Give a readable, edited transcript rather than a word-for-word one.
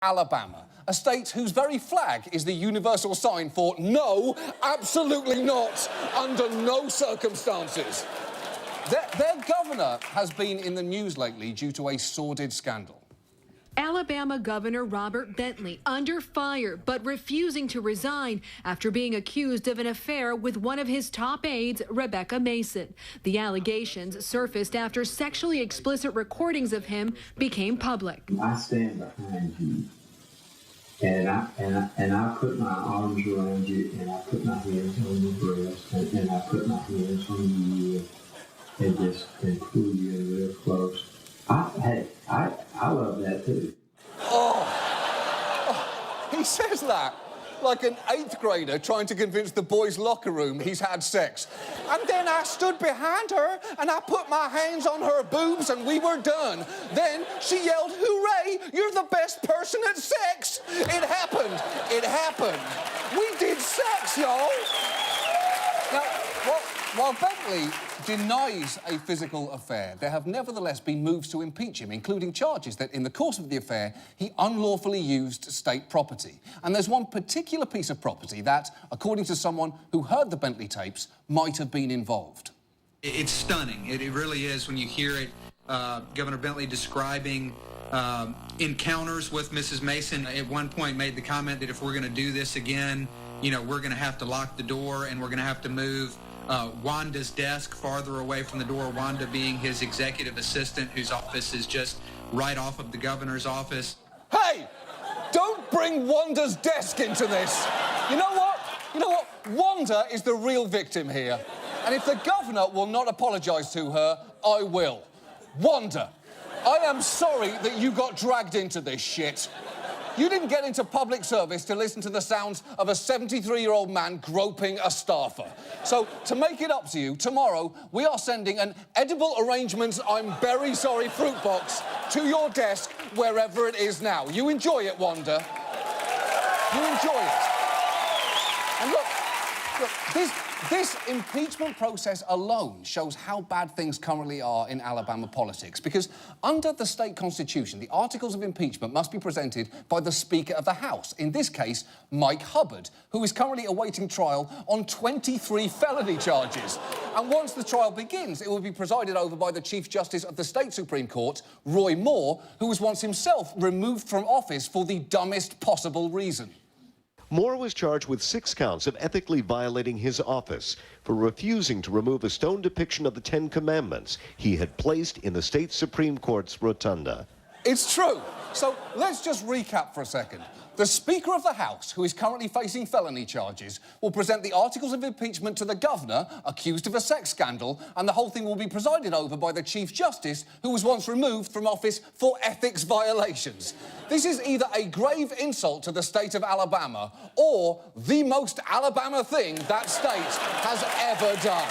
Alabama, a state whose very flag is the universal sign for no, absolutely not, under no circumstances. Their governor has been in the news lately due to a sordid scandal. Alabama Governor Robert Bentley under fire, but refusing to resign after being accused of an affair with one of his top aides, Rebecca Mason. The allegations surfaced after sexually explicit recordings of him became public. I stand behind you, and I put my arms around you, and I put my hands on your breast, and I put my hands on you, and pull you in real close. I love that too. Oh, he says that like an 8th grader trying to convince the boys' locker room he's had sex. And then I stood behind her and I put my hands on her boobs and we were done. Then she yelled, "Hooray, you're the best person at sex!" It happened. It happened. We did sex, y'all. Now, while Bentley denies a physical affair, there have nevertheless been moves to impeach him, including charges that in the course of the affair, he unlawfully used state property. And there's one particular piece of property that, according to someone who heard the Bentley tapes, might have been involved. It's stunning. It really is when you hear it. Governor Bentley describing encounters with Mrs. Mason. At one point made the comment that if we're going to do this again, you know, we're going to have to lock the door and we're going to have to move Wanda's desk farther away from the door, Wanda being his executive assistant, whose office is just right off of the governor's office. Hey! Don't bring Wanda's desk into this! You know what? You know what? Wanda is the real victim here. And if the governor will not apologise to her, I will. Wanda, I am sorry that you got dragged into this shit. You didn't get into public service to listen to the sounds of a 73-year-old man groping a staffer. So, to make it up to you, tomorrow, we are sending an edible arrangements I'm very sorry fruit box to your desk, wherever it is now. You enjoy it, Wanda. You enjoy it. And look, this impeachment process alone shows how bad things currently are in Alabama politics, because under the state constitution, the articles of impeachment must be presented by the Speaker of the House, in this case, Mike Hubbard, who is currently awaiting trial on 23 felony charges. And once the trial begins, it will be presided over by the Chief Justice of the State Supreme Court, Roy Moore, who was once himself removed from office for the dumbest possible reason. Moore was charged with 6 counts of ethically violating his office for refusing to remove a stone depiction of the 10 Commandments he had placed in the state Supreme Court's rotunda. It's true. So let's just recap for a second. The Speaker of the House, who is currently facing felony charges, will present the articles of impeachment to the governor, accused of a sex scandal, and the whole thing will be presided over by the Chief Justice, who was once removed from office for ethics violations. This is either a grave insult to the state of Alabama or the most Alabama thing that state has ever done.